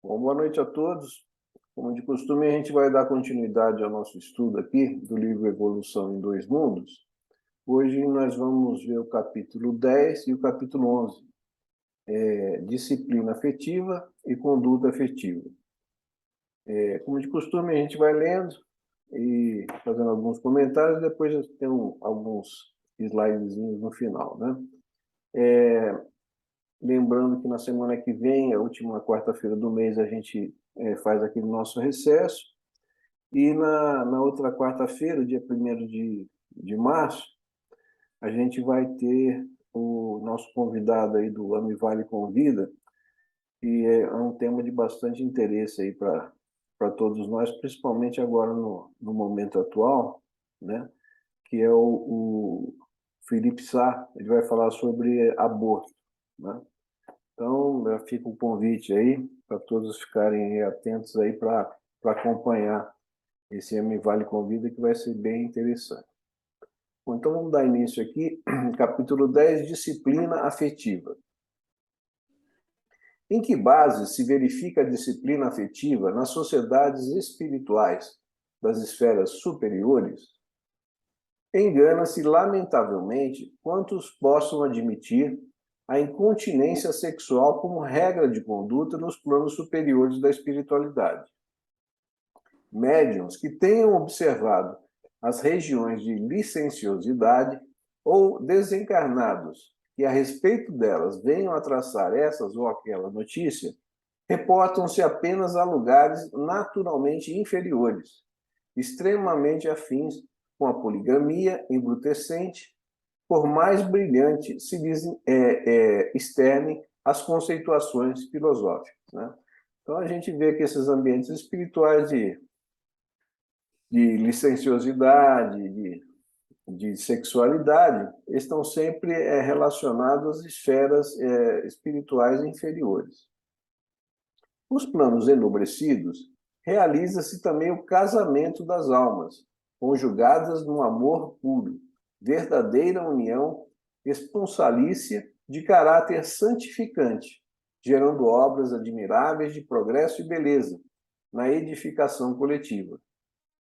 Bom, boa noite a todos. Como de costume, a gente vai dar continuidade ao nosso estudo aqui do livro Evolução em Dois Mundos. Hoje nós vamos ver o capítulo 10 e o capítulo 11, Disciplina Afetiva e Conduta Afetiva. Como de costume, a gente vai lendo e fazendo alguns comentários, depois tem alguns slidezinhos no final, né? Lembrando que na semana que vem, a última quarta-feira do mês, a gente faz aquele nosso recesso. E na outra quarta-feira, dia 1º de março, a gente vai ter o nosso convidado aí do Amivale Convida, que é um tema de bastante interesse aí para todos nós, principalmente agora no momento atual, né? Que é o Felipe Sá. Ele vai falar sobre aborto, né? Então, fica o convite aí para todos ficarem atentos aí para acompanhar esse Amivale Convida, que vai ser bem interessante. Bom, então, vamos dar início aqui, capítulo 10, Disciplina Afetiva. Em que base se verifica a disciplina afetiva nas sociedades espirituais das esferas superiores? Engana-se, lamentavelmente, quantos possam admitir a incontinência sexual como regra de conduta nos planos superiores da espiritualidade. Médiuns que tenham observado as regiões de licenciosidade ou desencarnados que a respeito delas venham a traçar essas ou aquela notícia, reportam-se apenas a lugares naturalmente inferiores, extremamente afins com a poligamia embrutecente, por mais brilhante se externem as conceituações filosóficas, né? Então, a gente vê que esses ambientes espirituais de licenciosidade, de sexualidade, estão sempre relacionados às esferas espirituais inferiores. Nos planos enobrecidos, realiza-se também o casamento das almas, conjugadas num amor puro, verdadeira união esponsalícia de caráter santificante, gerando obras admiráveis de progresso e beleza na edificação coletiva.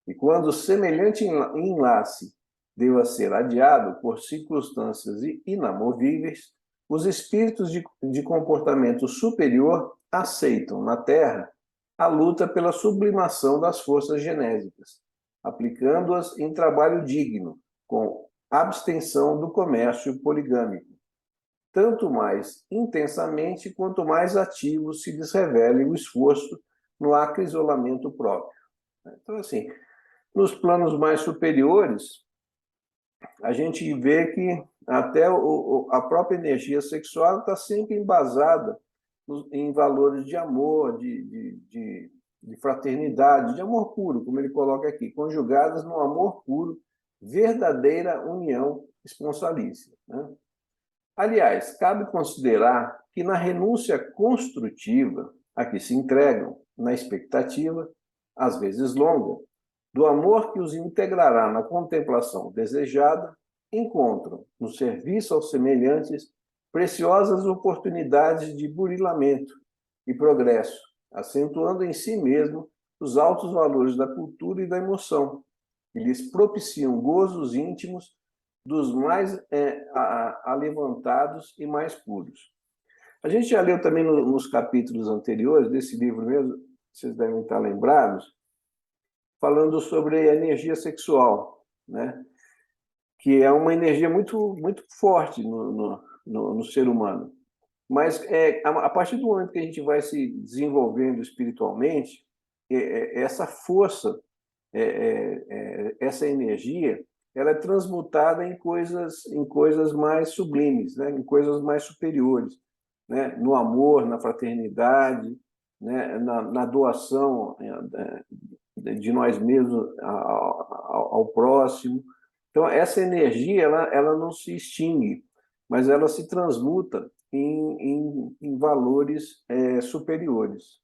E quando semelhante enlace deva ser adiado por circunstâncias inamovíveis, os espíritos de comportamento superior aceitam na Terra a luta pela sublimação das forças genésicas, aplicando-as em trabalho digno, com abstenção do comércio poligâmico, tanto mais intensamente quanto mais ativo se lhes revele o esforço no acrisolamento próprio. Então, assim, nos planos mais superiores, a gente vê que até a própria energia sexual está sempre embasada em valores de amor, de fraternidade, de amor puro, como ele coloca aqui, conjugadas no amor puro, verdadeira união esponsalícia, né? Aliás, cabe considerar que na renúncia construtiva a que se entregam, na expectativa, às vezes longa, do amor que os integrará na contemplação desejada, encontram, no serviço aos semelhantes, preciosas oportunidades de burilamento e progresso, acentuando em si mesmo os altos valores da cultura e da emoção, que lhes propiciam gozos íntimos dos mais alevantados e mais puros. A gente já leu também nos capítulos anteriores desse livro mesmo, vocês devem estar lembrados, falando sobre a energia sexual, né? Que é uma energia muito, muito forte no ser humano. Mas a partir do momento que a gente vai se desenvolvendo espiritualmente, essa força, essa energia, ela é transmutada em coisas mais sublimes, né? Em coisas mais superiores, né? No amor, na fraternidade, né? Na doação de nós mesmos ao próximo. Então, essa energia ela não se extingue, mas ela se transmuta em valores superiores.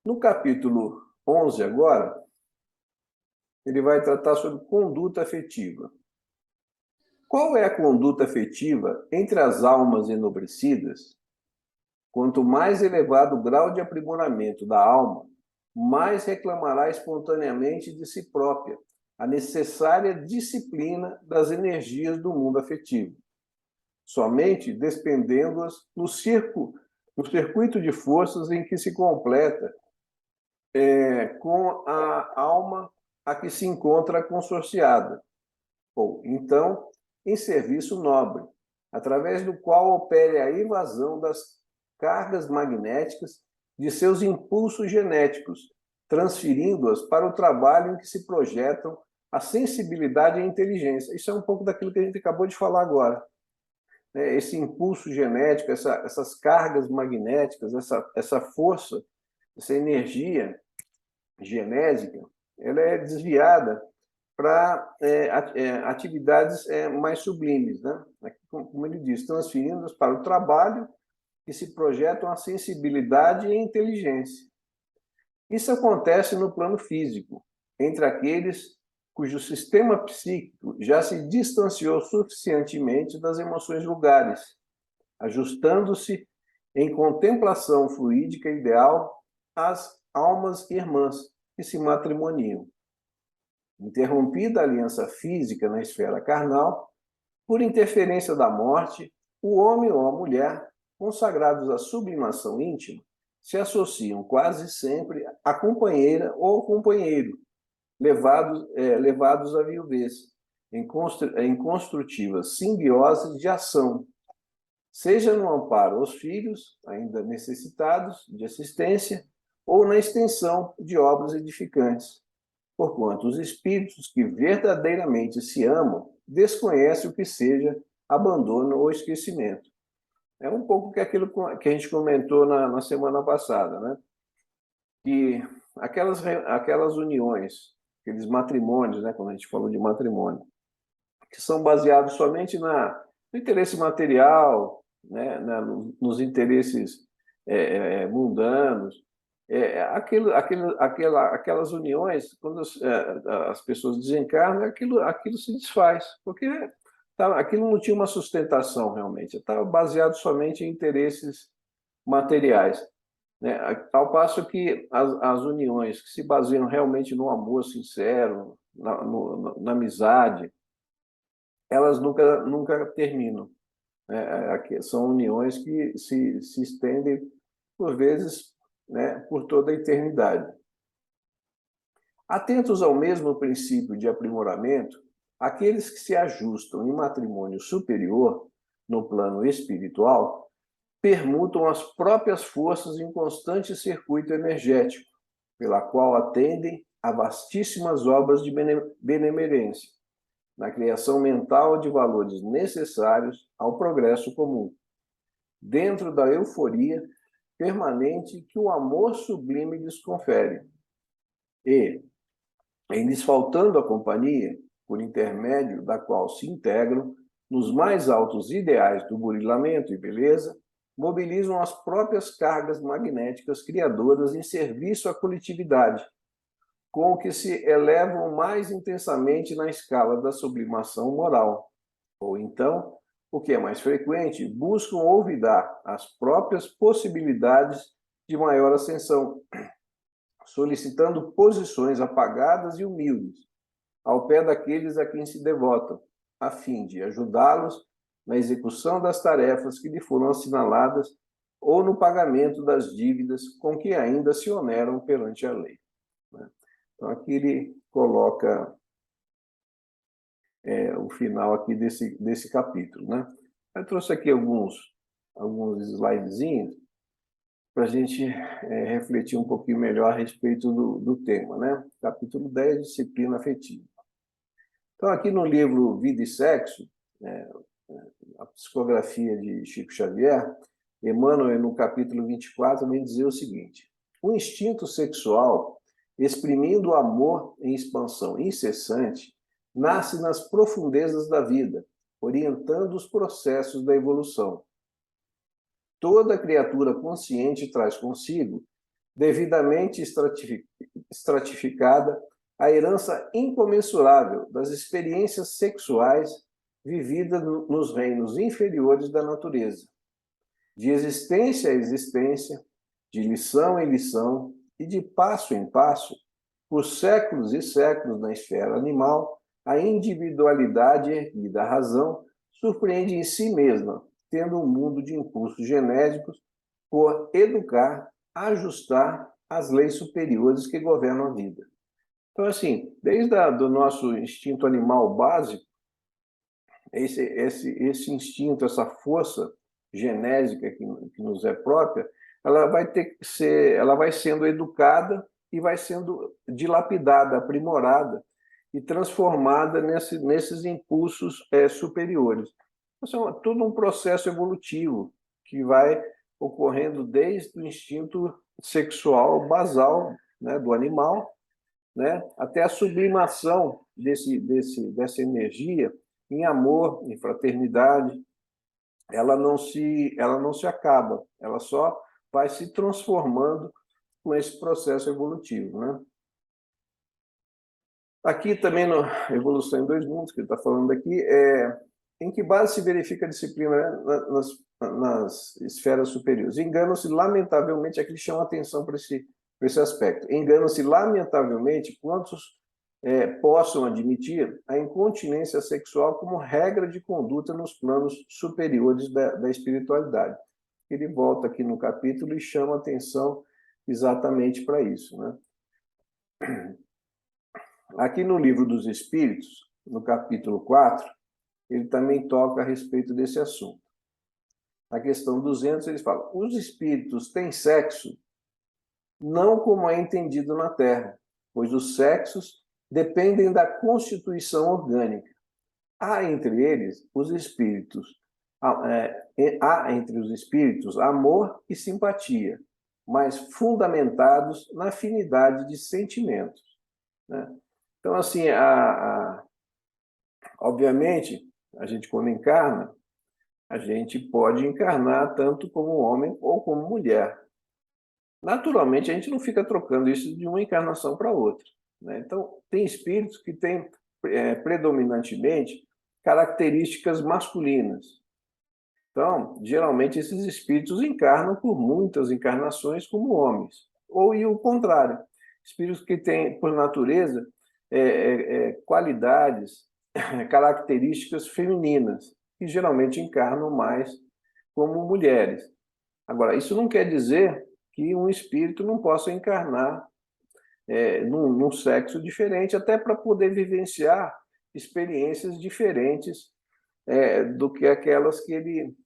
No capítulo 11, agora, ele vai tratar sobre conduta afetiva. Qual é a conduta afetiva entre as almas enobrecidas? Quanto mais elevado o grau de aprimoramento da alma, mais reclamará espontaneamente de si própria a necessária disciplina das energias do mundo afetivo, somente despendendo-as no circuito de forças em que se completa com a alma a que se encontra consorciada, ou então em serviço nobre, através do qual opere a evasão das cargas magnéticas de seus impulsos genéticos, transferindo-as para o trabalho em que se projetam a sensibilidade e a inteligência. Isso é um pouco daquilo que a gente acabou de falar agora. Esse impulso genético, essas cargas magnéticas, essa força, essa energia genética, ela é desviada para atividades mais sublimes, né? Como ele diz, transferindo-as para o trabalho que se projetam a sensibilidade e a inteligência. Isso acontece no plano físico, entre aqueles cujo sistema psíquico já se distanciou suficientemente das emoções vulgares, ajustando-se em contemplação fluídica ideal às almas irmãs que se matrimoniam. Interrompida a aliança física na esfera carnal, por interferência da morte, o homem ou a mulher, consagrados à sublimação íntima, se associam quase sempre à companheira ou ao companheiro, levados à viuvez, em construtivas simbioses de ação, seja no amparo aos filhos, ainda necessitados de assistência, ou na extensão de obras edificantes, porquanto os espíritos que verdadeiramente se amam desconhecem o que seja abandono ou esquecimento. É um pouco que aquilo que a gente comentou na semana passada, né? Que aquelas uniões, aqueles matrimônios, né? Quando a gente falou de matrimônio, que são baseados somente no interesse material, né? Nos interesses mundanos, aquelas uniões, quando as pessoas desencarnam, aquilo se desfaz, porque aquilo não tinha uma sustentação realmente, estava baseado somente em interesses materiais, né? Ao passo que as uniões que se baseiam realmente no amor sincero, na amizade, elas nunca terminam, né? São uniões que se estendem, por vezes, né, por toda a eternidade. Atentos ao mesmo princípio de aprimoramento, aqueles que se ajustam em matrimônio superior, no plano espiritual, permutam as próprias forças em constante circuito energético, pela qual atendem a vastíssimas obras de benemerência, na criação mental de valores necessários ao progresso comum, dentro da euforia permanente que o amor sublime lhes confere. E, em lhes faltando a companhia, por intermédio da qual se integram nos mais altos ideais do burilamento e beleza, mobilizam as próprias cargas magnéticas criadoras em serviço à coletividade, com o que se elevam mais intensamente na escala da sublimação moral. Ou então, o que é mais frequente, buscam olvidar as próprias possibilidades de maior ascensão, solicitando posições apagadas e humildes, ao pé daqueles a quem se devotam, a fim de ajudá-los na execução das tarefas que lhe foram assinaladas ou no pagamento das dívidas com que ainda se oneram perante a lei. Então, aqui ele coloca o final aqui desse capítulo, né? Eu trouxe aqui alguns slidezinhos para a gente refletir um pouquinho melhor a respeito do tema, né? Capítulo 10, disciplina afetiva. Então, aqui no livro Vida e Sexo, a psicografia de Chico Xavier, Emmanuel, no capítulo 24, vem dizer o seguinte: o instinto sexual, exprimindo o amor em expansão incessante, nasce nas profundezas da vida, orientando os processos da evolução. Toda criatura consciente traz consigo, devidamente estratificada, a herança incomensurável das experiências sexuais vividas nos reinos inferiores da natureza. de existência a existência, de lição em lição e de passo em passo, por séculos e séculos na esfera animal, a individualidade erguida à razão surpreende em si mesma, tendo um mundo de impulsos genéticos por educar, ajustar as leis superiores que governam a vida. Então, assim, desde do nosso instinto animal básico, esse instinto, essa força genética que nos é própria, ela vai ter que ser, ela vai sendo educada e vai sendo dilapidada, aprimorada e transformada nesses impulsos superiores. Então, é todo um processo evolutivo que vai ocorrendo desde o instinto sexual basal, né, do animal, né, até a sublimação dessa energia em amor, em fraternidade. Ela não se acaba, ela só vai se transformando com esse processo evolutivo, né? Aqui também, no Evolução em Dois Mundos, que ele está falando aqui, em que base se verifica a disciplina, né, nas esferas superiores? Enganam-se lamentavelmente, aqui chama atenção para esse aspecto, enganam-se lamentavelmente quantos possam admitir a incontinência sexual como regra de conduta nos planos superiores da espiritualidade. Ele volta aqui no capítulo e chama atenção exatamente para isso, né? Aqui no Livro dos Espíritos, no capítulo 4, ele também toca a respeito desse assunto. Na questão 200, ele fala: os espíritos têm sexo não como é entendido na Terra, pois os sexos dependem da constituição orgânica. Há entre eles os espíritos, há entre os espíritos amor e simpatia, mas fundamentados na afinidade de sentimentos, né? Então, assim, obviamente, a gente quando encarna, a gente pode encarnar tanto como homem ou como mulher. Naturalmente, a gente não fica trocando isso de uma encarnação para outra, né? Então, tem espíritos que têm predominantemente características masculinas. Então, geralmente, esses espíritos encarnam por muitas encarnações como homens. Ou e o contrário, espíritos que têm, por natureza, qualidades, características femininas, que geralmente encarnam mais como mulheres. Agora, isso não quer dizer que um espírito não possa encarnar num sexo diferente, até para poder vivenciar experiências diferentes do que aquelas que ele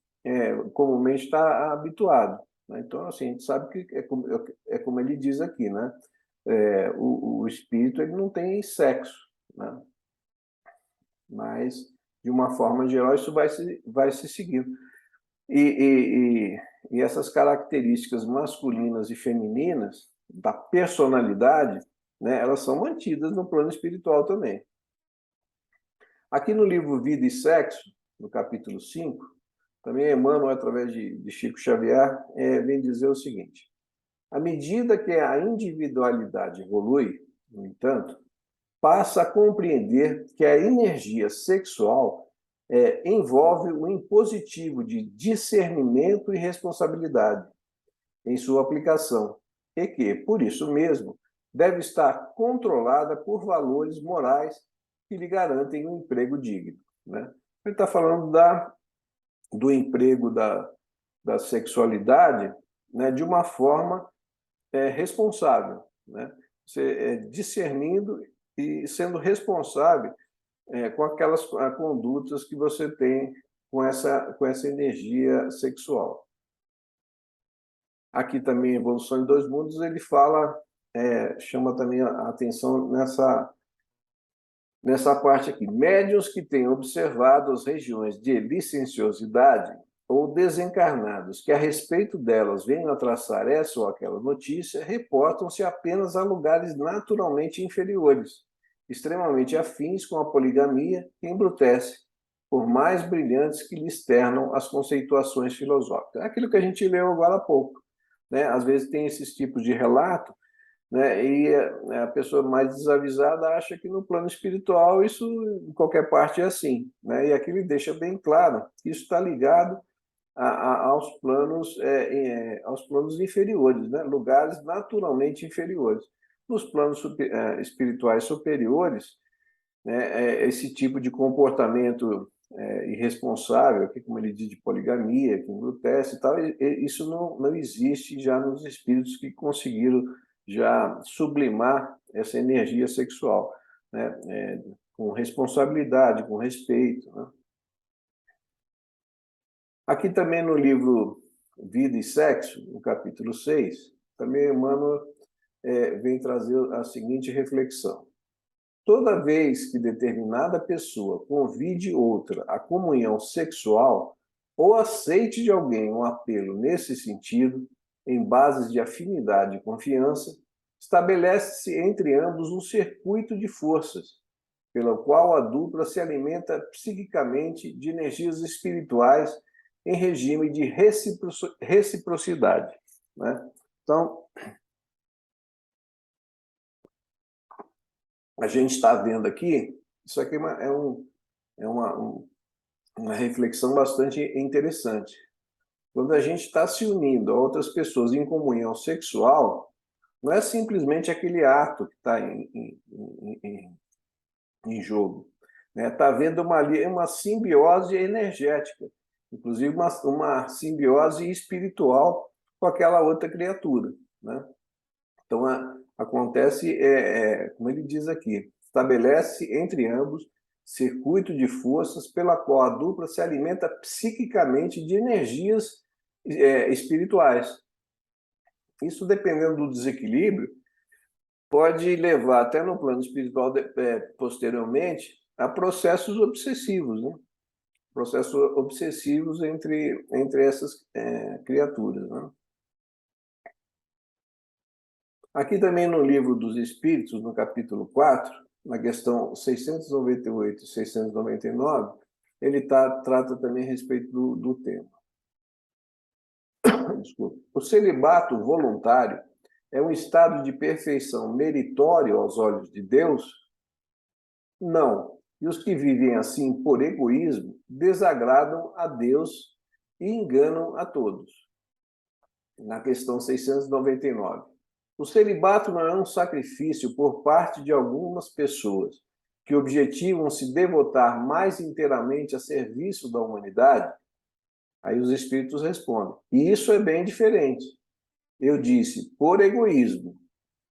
comumente está habituado, né? Então, assim, a gente sabe que é como ele diz aqui, né? O espírito ele não tem sexo, né? Mas, de uma forma geral, isso vai se seguindo. E essas características masculinas e femininas da personalidade, né, elas são mantidas no plano espiritual também. Aqui no livro Vida e Sexo, no capítulo 5, também Emmanuel, através de Chico Xavier, vem dizer o seguinte: à medida que a individualidade evolui, no entanto, passa a compreender que a energia sexual envolve o impositivo de discernimento e responsabilidade em sua aplicação, e que, por isso mesmo, deve estar controlada por valores morais que lhe garantem um emprego digno, né? Ele está falando do emprego da sexualidade, né, de uma forma responsável, né? Você, discernindo e sendo responsável com aquelas condutas que você tem com essa energia sexual. Aqui também, Evolução em Dois Mundos, ele fala, chama também a atenção nessa parte aqui. Médiuns que têm observado as regiões de licenciosidade ou desencarnados que a respeito delas venham a traçar essa ou aquela notícia, reportam-se apenas a lugares naturalmente inferiores, extremamente afins com a poligamia que embrutece, por mais brilhantes que lhes ternam as conceituações filosóficas. É aquilo que a gente leu agora há pouco, né? Às vezes tem esses tipos de relato, né? E a pessoa mais desavisada acha que no plano espiritual isso em qualquer parte é assim, né? E aqui ele deixa bem claro que isso está ligado aos planos inferiores, né? Lugares naturalmente inferiores. Nos planos espirituais superiores, né, esse tipo de comportamento irresponsável, aqui como ele diz, de poligamia, que embrutece e tal, isso não existe já nos espíritos que conseguiram já sublimar essa energia sexual, né, com responsabilidade, com respeito, né? Aqui também no livro Vida e Sexo, no capítulo 6, também Emmanuel vem trazer a seguinte reflexão. Toda vez que determinada pessoa convide outra à comunhão sexual ou aceite de alguém um apelo nesse sentido, em bases de afinidade e confiança, estabelece-se entre ambos um circuito de forças, pelo qual a dupla se alimenta psiquicamente de energias espirituais em regime de reciprocidade, né? Então, a gente está vendo aqui, isso aqui é uma reflexão bastante interessante. Quando a gente está se unindo a outras pessoas em comunhão sexual, não é simplesmente aquele ato que está em jogo. Está havendo uma simbiose energética, inclusive uma simbiose espiritual com aquela outra criatura, né? Então, acontece, como ele diz aqui, estabelece entre ambos circuito de forças pela qual a dupla se alimenta psiquicamente de energias espirituais. Isso, dependendo do desequilíbrio, pode levar até no plano espiritual, posteriormente, a processos obsessivos, né? Processos obsessivos entre essas criaturas, né? Aqui também no Livro dos Espíritos, no capítulo 4, na questão 698 e 699, ele trata também a respeito do tema. Desculpa. O celibato voluntário é um estado de perfeição meritório aos olhos de Deus? Não. E os que vivem assim por egoísmo desagradam a Deus e enganam a todos. Na questão 699. O celibato não é um sacrifício por parte de algumas pessoas que objetivam se devotar mais inteiramente a serviço da humanidade? Aí os espíritos respondem: e isso é bem diferente. Eu disse, por egoísmo,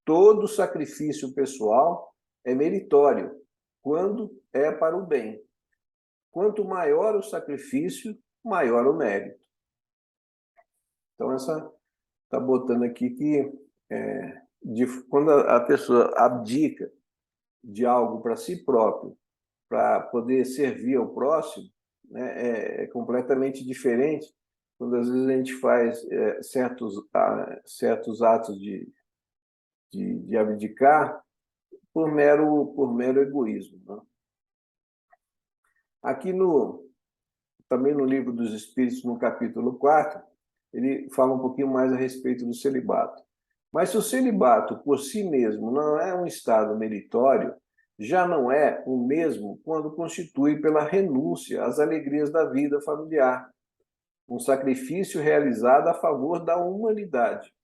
todo sacrifício pessoal é meritório, quando é para o bem. Quanto maior o sacrifício, maior o mérito. Então, essa está botando aqui que quando a pessoa abdica de algo para si próprio, para poder servir ao próximo, né, é completamente diferente quando às vezes a gente faz certos atos de abdicar por mero egoísmo, né? Aqui também no Livro dos Espíritos, no capítulo 4, ele fala um pouquinho mais a respeito do celibato. Mas se o celibato por si mesmo não é um estado meritório, já não é o mesmo quando constitui pela renúncia às alegrias da vida familiar, um sacrifício realizado a favor da humanidade.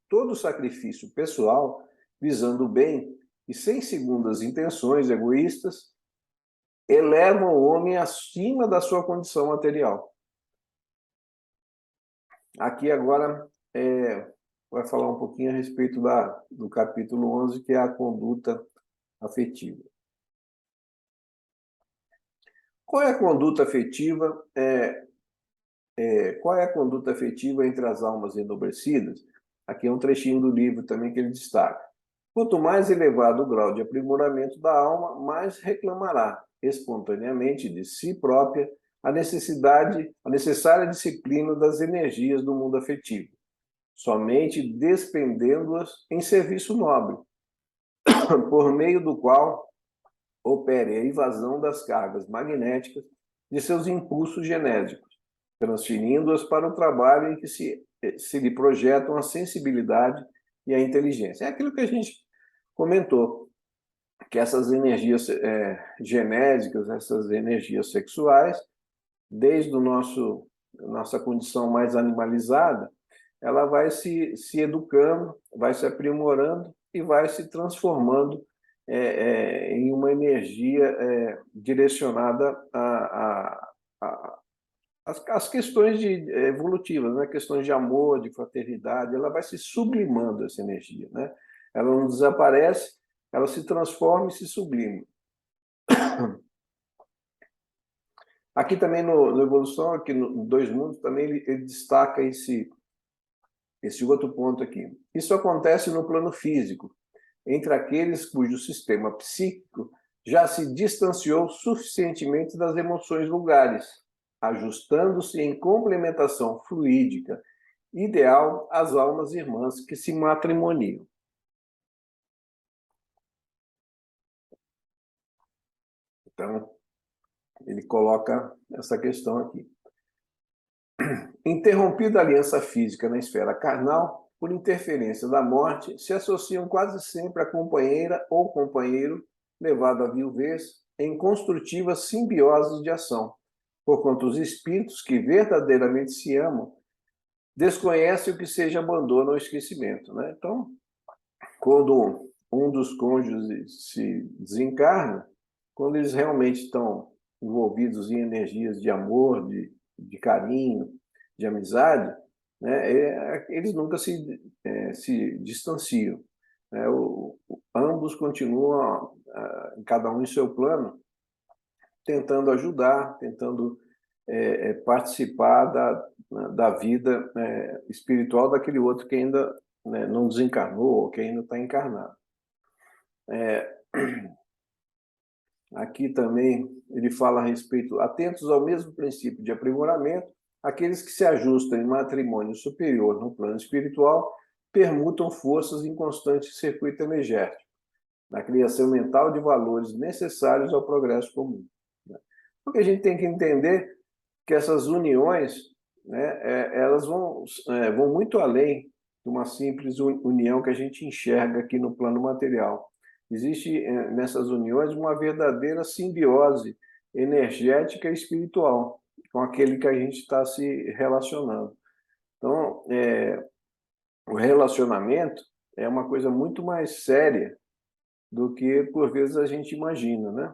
Todo sacrifício pessoal, visando o bem e sem segundas intenções egoístas, eleva o homem acima da sua condição material. Aqui agora vai falar um pouquinho a respeito do capítulo 11, que é a conduta afetiva. Qual é a conduta afetiva? Qual é a conduta afetiva entre as almas enobrecidas? Aqui é um trechinho do livro também que ele destaca. Quanto mais elevado o grau de aprimoramento da alma, mais reclamará espontaneamente de si própria a necessária disciplina das energias do mundo afetivo, somente despendendo-as em serviço nobre, por meio do qual opere a invasão das cargas magnéticas de seus impulsos genéticos, transferindo-as para o trabalho em que se lhe projetam a sensibilidade e a inteligência. É aquilo que a gente comentou, que essas energias genéticas, essas energias sexuais, desde o nosso nossa condição mais animalizada, ela vai se educando, vai se aprimorando e vai se transformando em uma energia direcionada às questões evolutivas, né? Questões de amor, de fraternidade, ela vai se sublimando, essa energia, né? Ela não desaparece, ela se transforma e se sublima. Aqui também no Evolução, aqui no Dois Mundos, também ele destaca esse outro ponto aqui. Isso acontece no plano físico, entre aqueles cujo sistema psíquico já se distanciou suficientemente das emoções vulgares, ajustando-se em complementação fluídica ideal às almas irmãs que se matrimoniam. Então, ele coloca essa questão aqui. Interrompida a aliança física na esfera carnal, por interferência da morte, se associam quase sempre a companheira ou companheiro, levado à viuvez, em construtivas simbioses de ação, porquanto os espíritos que verdadeiramente se amam desconhecem o que seja abandono ou esquecimento, né? Então, quando um dos cônjuges se desencarna, quando eles realmente estão envolvidos em energias de amor, de carinho, de amizade, né, eles nunca se distanciam. Né? Ambos continuam, cada um em seu plano, tentando ajudar, tentando participar da vida espiritual daquele outro que ainda, né, não desencarnou ou que ainda está encarnado. Aqui também ele fala a respeito, atentos ao mesmo princípio de aprimoramento, aqueles que se ajustam em matrimônio superior no plano espiritual permutam forças em constante circuito energético, na criação mental de valores necessários ao progresso comum. Porque a gente tem que entender que essas uniões, né, elas vão muito além de uma simples união que a gente enxerga aqui no plano material. Existe nessas uniões uma verdadeira simbiose energética e espiritual com aquele que a gente está se relacionando. Então, o relacionamento é uma coisa muito mais séria do que, por vezes, a gente imagina, né?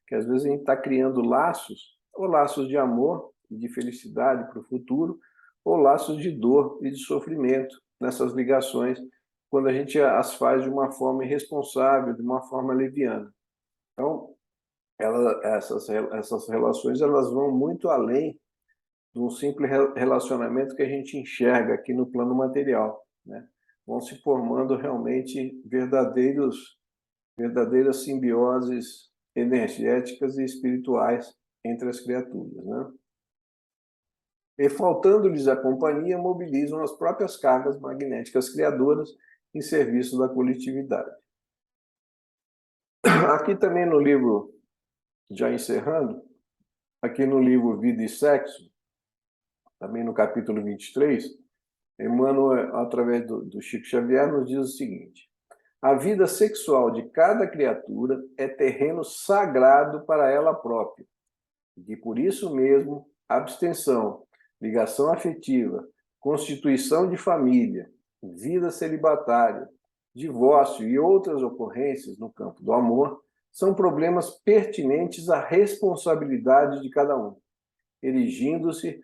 Que às vezes a gente está criando laços, ou laços de amor e de felicidade para o futuro, ou laços de dor e de sofrimento nessas ligações, quando a gente as faz de uma forma irresponsável, de uma forma leviana. Então, essas relações elas vão muito além de um simples relacionamento que a gente enxerga aqui no plano material, né? Vão se formando realmente verdadeiras simbioses energéticas e espirituais entre as criaturas, né? E faltando-lhes a companhia, mobilizam as próprias cargas magnéticas criadoras em serviço da coletividade. Aqui também no livro, já encerrando, aqui no livro Vida e Sexo, também no capítulo 23, Emmanuel, através do Chico Xavier, nos diz o seguinte: a vida sexual de cada criatura é terreno sagrado para ela própria, e por isso mesmo, abstenção, ligação afetiva, constituição de família, vida celibatária, divórcio e outras ocorrências no campo do amor são problemas pertinentes à responsabilidade de cada um, erigindo-se,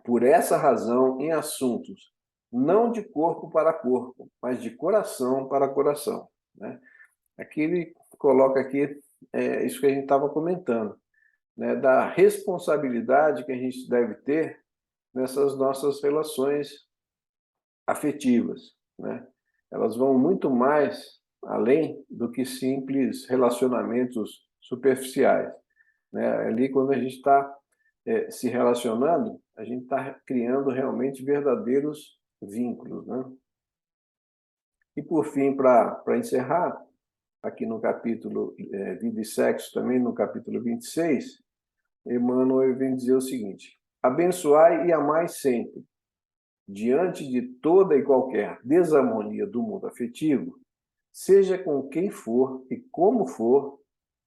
por essa razão, em assuntos não de corpo para corpo, mas de coração para coração, né? Aqui ele coloca aqui isso que a gente estava comentando, né, da responsabilidade que a gente deve ter nessas nossas relações afetivas, né? Elas vão muito mais além do que simples relacionamentos superficiais, né? Ali, quando a gente está se relacionando, a gente está criando realmente verdadeiros vínculos, né? E, por fim, para encerrar, aqui no capítulo Vida e Sexo, também no capítulo 26, Emmanuel vem dizer o seguinte: abençoai e amai sempre. Diante de toda e qualquer desarmonia do mundo afetivo, seja com quem for e como for,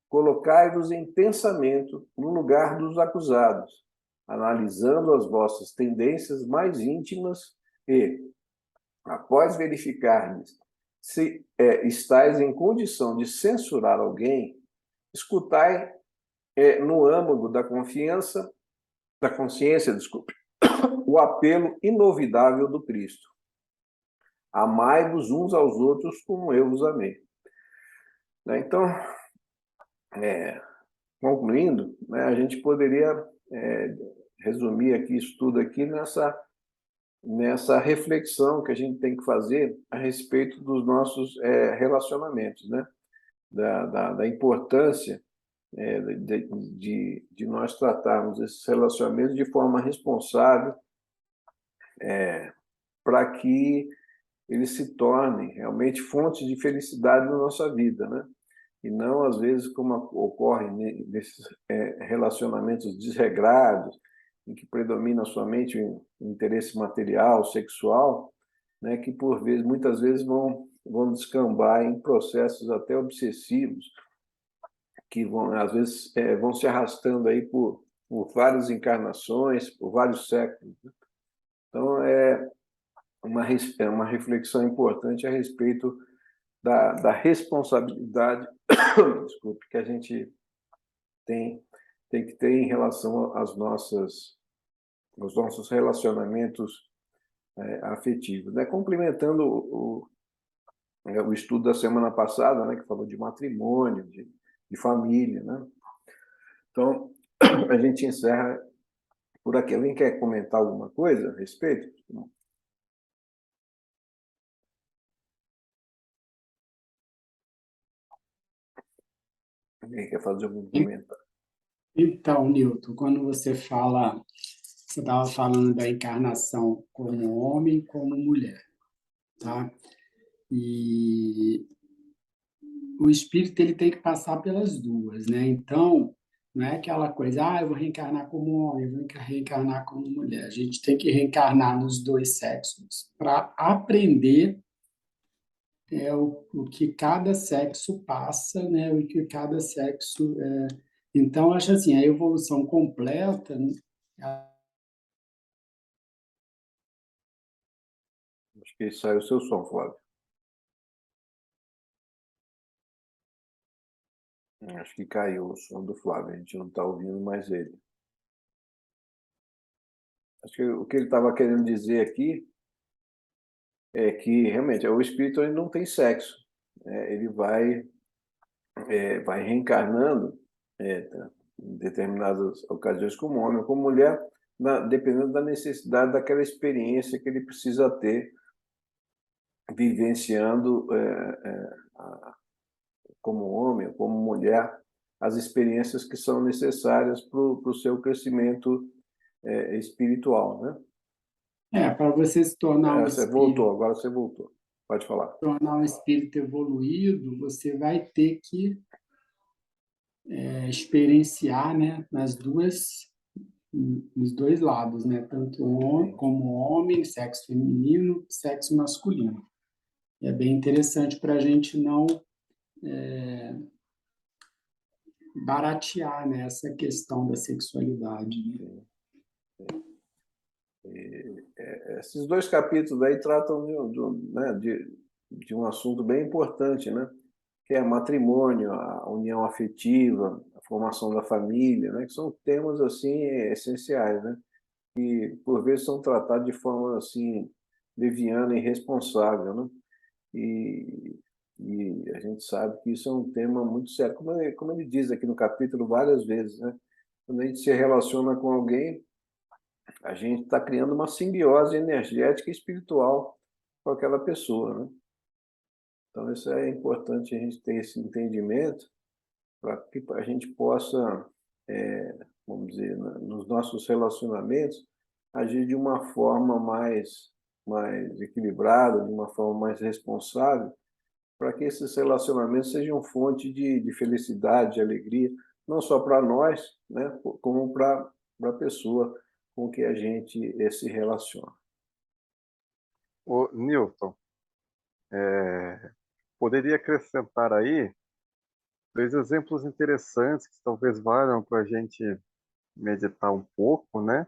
colocai-vos em pensamento no lugar dos acusados, analisando as vossas tendências mais íntimas e, após verificar-lhes se estáis em condição de censurar alguém, escutai no âmago da consciência, desculpe, o apelo inovidável do Cristo. Amai-vos uns aos outros como eu vos amei. Então, concluindo, né, a gente poderia resumir aqui isso tudo aqui nessa reflexão que a gente tem que fazer a respeito dos nossos relacionamentos, né? Da importância de nós tratarmos esses relacionamentos de forma responsável, para que eles se tornem realmente fontes de felicidade na nossa vida, né? E não, às vezes, como ocorre nesses relacionamentos desregrados, em que predomina somente o interesse material, sexual, né, que por vezes, muitas vezes vão descambar em processos até obsessivos, que vão, às vezes, vão se arrastando aí por várias encarnações, por vários séculos. Então, uma reflexão importante a respeito da responsabilidade, desculpe, que a gente tem que ter em relação aos nossos relacionamentos afetivos, né? Complementando o estudo da semana passada, né, que falou de matrimônio, de família, né? Então, a gente encerra por aqui. Alguém quer comentar alguma coisa a respeito? Alguém quer fazer algum comentário? Então, Newton, quando você estava falando da encarnação como homem e como mulher, tá? E o espírito ele tem que passar pelas duas, né? Então, não é aquela coisa, eu vou reencarnar como homem, eu vou reencarnar como mulher. A gente tem que reencarnar nos dois sexos para aprender o que cada sexo passa, né? O que cada sexo Então, acho assim, a evolução completa. Acho que saiu o seu som, Flávio. Acho que caiu o som do Flávio, a gente não está ouvindo mais ele. Acho que o que ele estava querendo dizer aqui é que, realmente, o espírito ele não tem sexo. Ele vai reencarnando em determinadas ocasiões como homem ou como mulher, dependendo da necessidade daquela experiência que ele precisa ter, vivenciando como homem ou como mulher as experiências que são necessárias para o seu crescimento espiritual, né? Para você se tornar Você voltou, agora você voltou. Pode falar. um espírito evoluído, você vai ter que experienciar, né, nos dois lados, né, tanto como homem, sexo feminino, sexo masculino. É bem interessante para a gente não baratear, né, essa questão da sexualidade. Né? Esses dois capítulos aí tratam né, de um assunto bem importante, né? Que é matrimônio, a união afetiva, a formação da família, né? Que são temas assim essenciais, né? Que por vezes são tratados de forma assim leviana e irresponsável, né? E, e a gente sabe que isso é um tema muito sério, como ele diz aqui no capítulo várias vezes, né? Quando a gente se relaciona com alguém, a gente está criando uma simbiose energética e espiritual com aquela pessoa, né? Então, isso é importante a gente ter esse entendimento para que a gente possa, vamos dizer, nos nossos relacionamentos, agir de uma forma mais equilibrada, de uma forma mais responsável, para que esses relacionamentos sejam fonte de felicidade, de alegria, não só para nós, né, como para a pessoa com que a gente se relaciona. O Newton, poderia acrescentar aí dois exemplos interessantes que talvez valham para a gente meditar um pouco, né?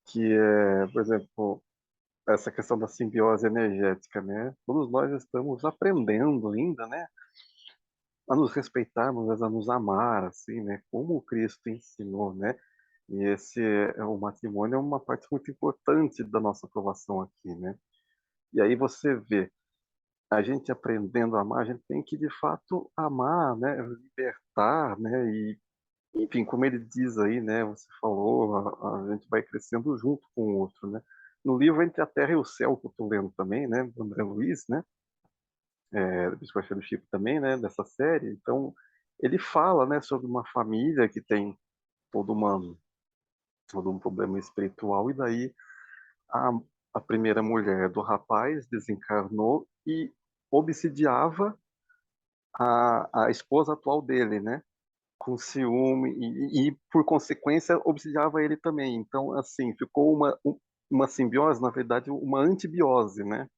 Que é, por exemplo, essa questão da simbiose energética, né? Todos nós estamos aprendendo ainda, né? A nos respeitarmos, a nos amar, assim, né? Como o Cristo ensinou, né? E o matrimônio é uma parte muito importante da nossa aprovação aqui, né? E aí você vê, a gente aprendendo a amar, a gente tem que de fato amar, né? Libertar, né? E enfim, como ele diz aí, né? Você falou, a gente vai crescendo junto com o outro, né? No livro Entre a Terra e o Céu, que eu estou lendo também, né? Do André Luiz, né? Do Bispo do Chico também, né? Dessa série. Então, ele fala, né? Sobre uma família que tem todo, uma, todo um problema espiritual e daí a, a primeira mulher do rapaz desencarnou e obsidiava a esposa atual dele, né? Com ciúme e, por consequência, obsidiava ele também. Então, assim, ficou uma simbiose, na verdade, uma antibiose, né?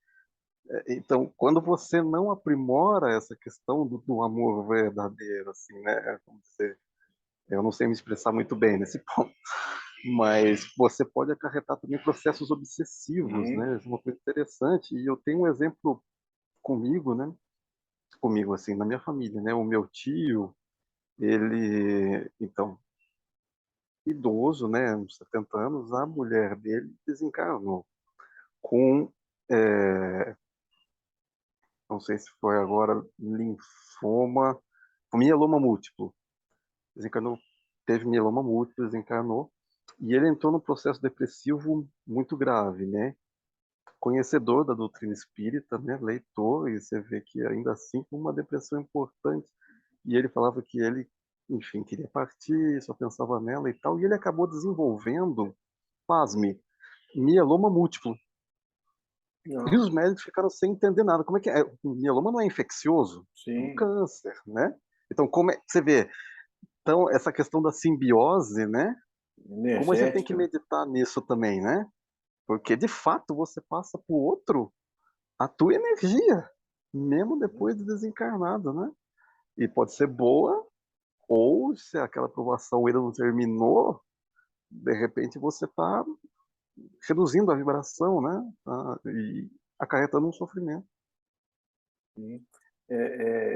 Então, quando você não aprimora essa questão do amor verdadeiro, assim, né? Eu não sei me expressar muito bem nesse ponto, mas você pode acarretar também processos obsessivos, Uhum. né? Isso é uma coisa interessante. E eu tenho um exemplo comigo, né? Comigo, assim, na minha família, né? O meu tio, ele, então, idoso, né, uns 70 anos, a mulher dele desencarnou com, é, não sei se foi agora, linfoma, mieloma múltiplo. Desencarnou, teve mieloma múltiplo, desencarnou, e ele entrou num processo depressivo muito grave, né? Conhecedor da doutrina espírita, né, leitor, e você vê que ainda assim uma depressão importante. E ele falava que ele, enfim, queria partir, só pensava nela e tal, e ele acabou desenvolvendo, pasme, mieloma múltiplo. E Não, os médicos ficaram sem entender nada. Como é que é? O mieloma não é infeccioso? É um sim, câncer, né? Então, como é, você vê, então essa questão da simbiose, né? Como a gente tem que energética, né? meditar nisso também, né? Porque de fato você passa para o outro a tua energia, mesmo depois de desencarnado, né? E pode ser boa, ou se aquela aprovação ainda não terminou, de repente você está reduzindo a vibração, né? E acarretando um sofrimento. Sim.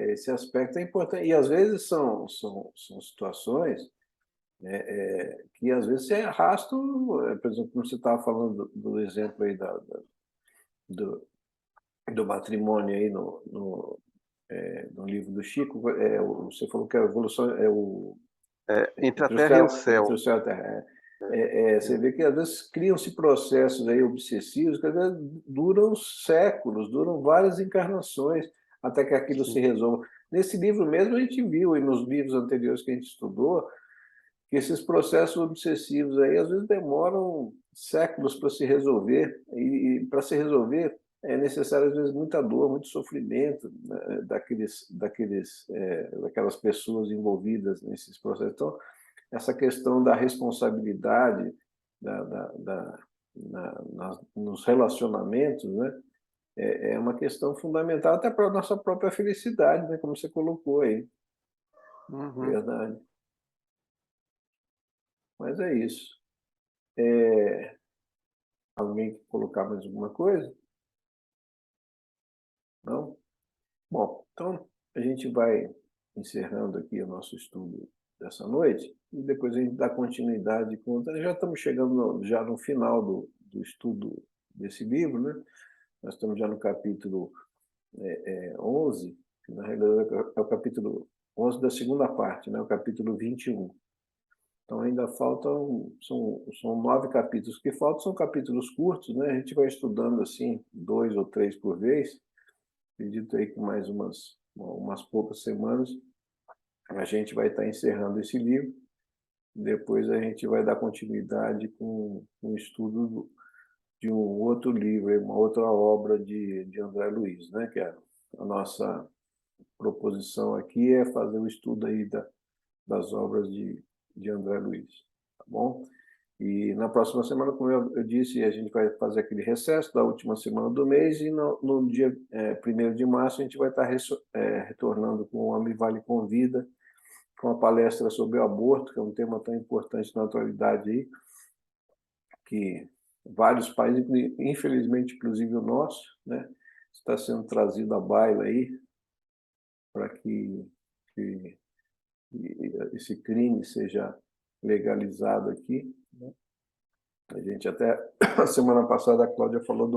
Esse aspecto é importante. E às vezes são situações que às vezes você arrasta, por exemplo, como você estava falando do exemplo aí do, do matrimônio aí no livro do Chico, você falou que a evolução é o Entre a terra e o entre o céu. céu e a terra. Você vê que às vezes criam-se processos aí obsessivos que às vezes duram séculos, duram várias encarnações até que aquilo se Sim. resolva. Nesse livro mesmo a gente viu, e nos livros anteriores que a gente estudou, que esses processos obsessivos aí às vezes demoram séculos para se resolver, e para se resolver é necessário às vezes muita dor, muito sofrimento, né, daquelas pessoas envolvidas nesses processos. Então, essa questão da responsabilidade nos relacionamentos, né, é uma questão fundamental até para a nossa própria felicidade, né, como você colocou aí. Uhum. Verdade. Mas é isso. Alguém quer colocar mais alguma coisa? Não? Bom, então a gente vai encerrando aqui o nosso estudo dessa noite e depois a gente dá continuidade com. Já estamos chegando já no final do estudo desse livro, né? Nós estamos já no capítulo 11, que na realidade é o capítulo 11 da segunda parte, né? O capítulo 21. Então ainda faltam, são 9 capítulos que faltam, são capítulos curtos, né? A gente vai estudando assim, 2 ou 3 por vez. Acredito aí que mais umas poucas semanas a gente vai estar encerrando esse livro. Depois a gente vai dar continuidade com o estudo de um outro livro, uma outra obra de André Luiz, né? Que é a nossa proposição aqui é fazer o estudo aí das obras de André Luiz, tá bom? E na próxima semana, como eu disse, a gente vai fazer aquele recesso da última semana do mês e no dia 1º de março a gente vai estar retornando com o Homem Vale Convida, uma palestra sobre o aborto, que é um tema tão importante na atualidade aí, que vários países, infelizmente, inclusive o nosso, né, está sendo trazido à baila aí para que esse crime seja legalizado aqui, né? A gente até, a semana passada, a Cláudia falou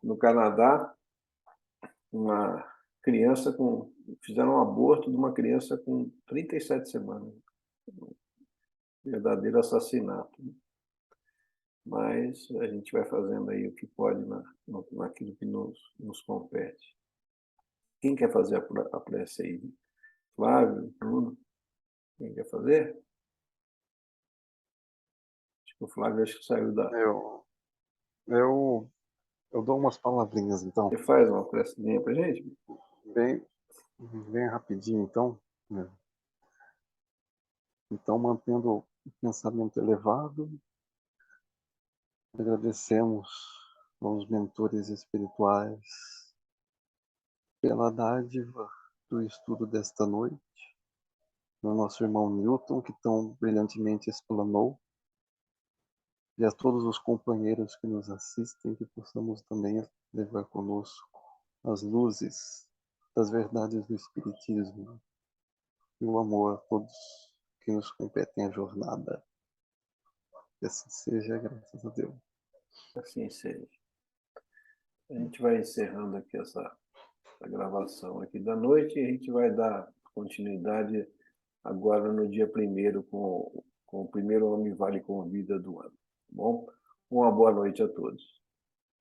no Canadá, uma criança fizeram um aborto de uma criança com 37 semanas. Um verdadeiro assassinato, né? Mas a gente vai fazendo aí o que pode naquilo que nos compete. Quem quer fazer a prece aí? Flávio, Bruno? Quem quer fazer? Acho que o Flávio saiu da... Eu, eu, eu dou umas palavrinhas, então, Você faz uma precezinha para a gente? bem, bem rapidinho, então, né? Então, mantendo o pensamento elevado, agradecemos aos mentores espirituais pela dádiva do estudo desta noite, ao nosso irmão Newton, que tão brilhantemente explanou, e a todos os companheiros que nos assistem, que possamos também levar conosco as luzes das verdades do Espiritismo e o amor a todos que nos competem a jornada. Que assim seja, graças a Deus. Assim seja. A gente vai encerrando aqui essa gravação aqui da noite e a gente vai dar continuidade agora no dia 1º com o primeiro Homem Vale com Vida do ano. Bom? Uma boa noite a todos.